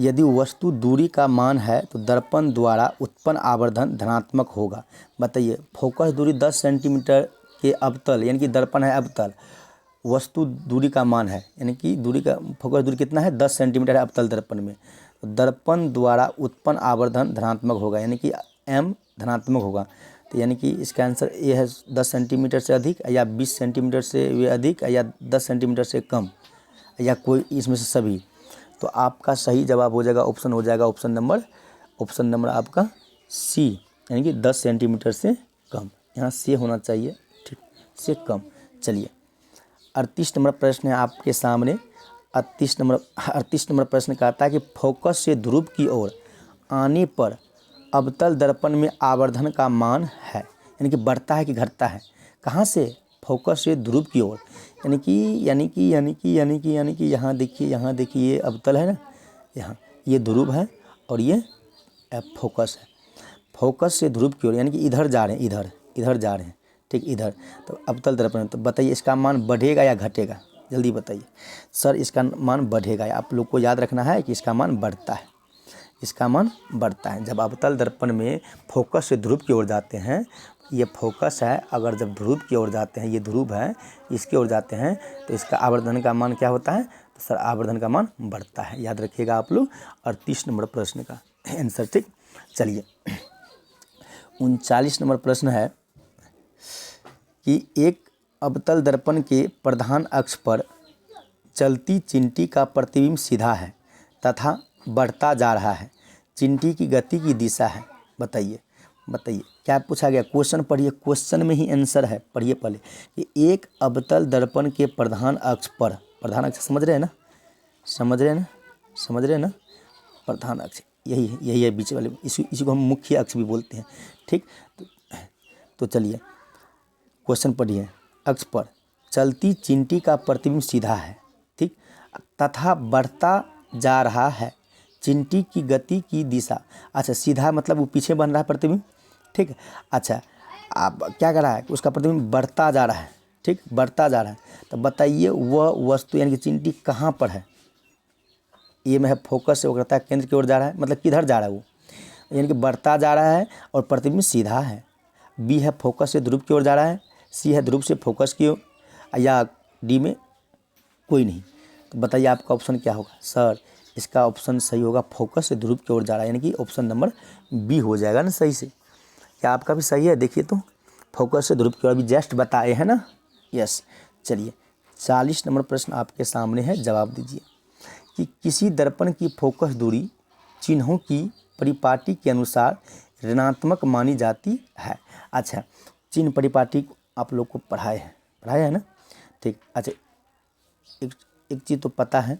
यदि वस्तु दूरी का मान है तो दर्पण द्वारा उत्पन्न आवर्धन धनात्मक होगा। बताइए, फोकस दूरी 10 सेंटीमीटर के अवतल यानी कि दर्पण है अवतल, वस्तु दूरी का मान है यानी कि दूरी का फोकस दूरी कितना है 10 सेंटीमीटर है अवतल दर्पण में, तो दर्पण द्वारा उत्पन्न आवर्धन धनात्मक होगा यानी कि m धनात्मक होगा। तो यानी कि इसका आंसर ए है 10 सेंटीमीटर से अधिक या 20 सेंटीमीटर से भी अधिक या 10 सेंटीमीटर से कम या कोई इसमें से सभी। तो आपका सही जवाब हो जाएगा ऑप्शन, हो जाएगा ऑप्शन नंबर आपका सी यानी कि 10 सेंटीमीटर से कम, यहाँ से होना चाहिए, ठीक, से कम। चलिए 38 नंबर प्रश्न है आपके सामने। 38 नंबर प्रश्न कहता है कि फोकस से ध्रुव की ओर आने पर अवतल दर्पण में आवर्धन का मान है, यानी कि बढ़ता है कि घटता है, कहाँ से, फोकस से ध्रुव की ओर, यानी कि यहाँ देखिए ये अवतल है ना, यहाँ ये ध्रुव है और ये फोकस है। फोकस से ध्रुव की ओर यानी कि इधर जा रहे हैं, इधर जा रहे हैं, ठीक, इधर। तो अवतल दर्पण, तो बताइए इसका मान बढ़ेगा या घटेगा, जल्दी बताइए। सर इसका मान बढ़ेगा, आप लोग को याद रखना है कि इसका मान बढ़ता है, इसका मान बढ़ता है। जब अवतल दर्पण में फोकस से ध्रुव की ओर जाते हैं, ये फोकस है, अगर जब ध्रुव की ओर जाते हैं, ये ध्रुव है, इसकी ओर जाते हैं तो इसका आवर्धन का मान क्या होता है, तो सर आवर्धन का मान बढ़ता है। याद रखिएगा आप लोग 38 नंबर प्रश्न का आंसर, ठीक। चलिए 39 नंबर प्रश्न है कि एक अवतल दर्पण के प्रधान अक्ष पर चलती चिंटी का प्रतिबिंब सीधा है तथा बढ़ता जा रहा है, चिंटी की गति की दिशा है। बताइए क्या पूछा गया, क्वेश्चन पढ़िए, क्वेश्चन में ही आंसर है, पढ़िए पहले कि एक अवतल दर्पण के प्रधान अक्ष पर, प्रधान अक्ष समझ रहे हैं ना, प्रधान अक्ष यही है बीच वाले, इसी को हम मुख्य अक्ष भी बोलते हैं, ठीक। तो चलिए क्वेश्चन पढ़िए, अक्ष पर चलती चिंटी का प्रतिबिंब सीधा है, ठीक, तथा बढ़ता जा रहा है, चिंटी की गति की दिशा। अच्छा, सीधा मतलब वो पीछे बन रहा है प्रतिबिंब, ठीक है। अच्छा, आप क्या कर रहा है, उसका प्रतिबिंब बढ़ता जा रहा है, ठीक, बढ़ता जा रहा है। तो बताइए वह वस्तु यानी कि चिंटी कहाँ पर है, ये में है फोकस से वो करता है केंद्र की ओर जा रहा है, मतलब किधर जा रहा है वो, यानी कि बढ़ता जा रहा है और प्रतिबिंब सीधा है। बी है फोकस से ध्रुव की ओर जा रहा है, सी है ध्रुव से फोकस की ओर, या डी में कोई नहीं। तो बताइए आपका ऑप्शन क्या होगा। सर इसका ऑप्शन सही होगा, फोकस से ध्रुव की ओर जा रहा है, यानी कि ऑप्शन नंबर बी हो जाएगा ना सही से। क्या आपका भी सही है, देखिए तो फोकस से ध्रुव की ओर अभी जस्ट बताए हैं ना, यस। चलिए 40 नंबर प्रश्न आपके सामने है, जवाब दीजिए कि किसी दर्पण की फोकस दूरी चिन्हों की परिपाटी के अनुसार ऋणात्मक मानी जाती है। अच्छा, चिन्ह परिपाटी आप लोग को पढ़ाया है ना, ठीक। अच्छा, एक चीज़ तो पता है,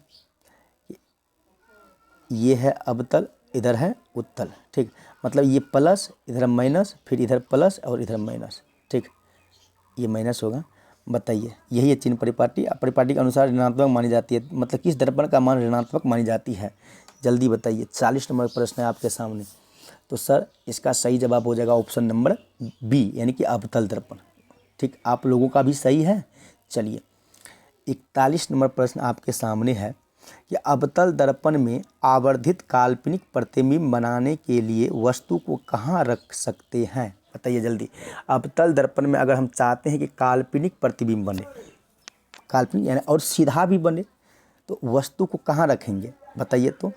ये है अवतल, इधर है उत्तल, ठीक, मतलब ये प्लस, इधर माइनस, फिर इधर प्लस और इधर माइनस, ठीक, ये माइनस होगा। बताइए यही है चिन्ह परिपाटी, परिपाटी के अनुसार ऋणात्मक मानी जाती है, मतलब किस दर्पण का मान ऋणात्मक मानी जाती है, जल्दी बताइए। 40 नंबर प्रश्न है आपके सामने। तो सर इसका सही जवाब हो जाएगा ऑप्शन नंबर बी यानी कि अवतल दर्पण, ठीक। आप लोगों का भी सही है। चलिए 41 नंबर प्रश्न आपके सामने है कि अवतल दर्पण में आवर्धित काल्पनिक प्रतिबिंब बनाने के लिए वस्तु को कहाँ रख सकते हैं। बताइए जल्दी, अवतल दर्पण में अगर हम चाहते हैं कि काल्पनिक प्रतिबिंब बने, काल्पनिक यानी और सीधा भी बने, तो वस्तु को कहाँ रखेंगे बताइए। तो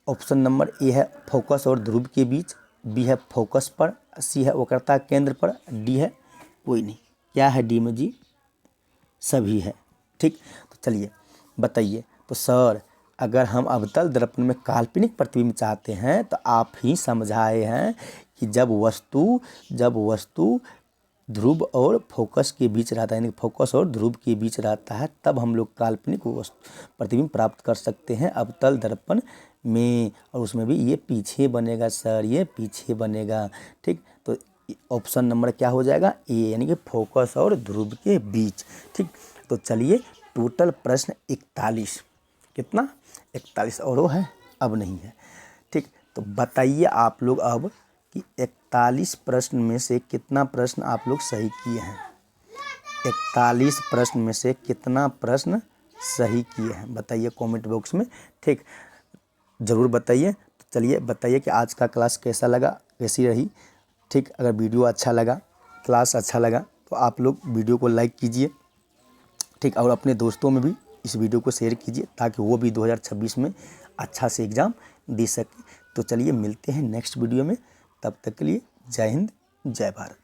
ऑप्शन नंबर ए है फोकस और ध्रुव के बीच, बी है फोकस पर, सी है वक्रता केंद्र पर, डी है कोई नहीं। क्या है डी में जी, सभी है, ठीक। तो चलिए बताइए, तो सर अगर हम अवतल दर्पण में काल्पनिक प्रतिबिंब चाहते हैं तो आप ही समझाए हैं कि जब वस्तु ध्रुव और फोकस के बीच रहता है, यानी फोकस और ध्रुव के बीच रहता है, तब हम लोग काल्पनिक प्रतिबिंब प्राप्त कर सकते हैं अवतल दर्पण में, और उसमें भी ये पीछे बनेगा सर, ये पीछे बनेगा, ठीक। तो ऑप्शन नंबर क्या हो जाएगा, ए यानी कि फोकस और ध्रुव के बीच, ठीक। तो चलिए टोटल प्रश्न 41, कितना 41 और वो है, अब नहीं है, ठीक। तो बताइए आप लोग अब कि 41 प्रश्न में से कितना प्रश्न आप लोग सही किए हैं, 41 प्रश्न में से कितना प्रश्न सही किए हैं बताइए कमेंट बॉक्स में, ठीक। ज़रूर बताइए। तो चलिए बताइए कि आज का क्लास कैसा लगा, कैसी रही। ठीक, अगर वीडियो अच्छा लगा, क्लास अच्छा लगा तो आप लोग वीडियो को लाइक कीजिए। ठीक, और अपने दोस्तों में भी इस वीडियो को शेयर कीजिए ताकि वो भी 2026 में अच्छा से एग्ज़ाम दे सके। तो चलिए मिलते हैं नेक्स्ट वीडियो में, तब तक के लिए जय हिंद, जय भारत।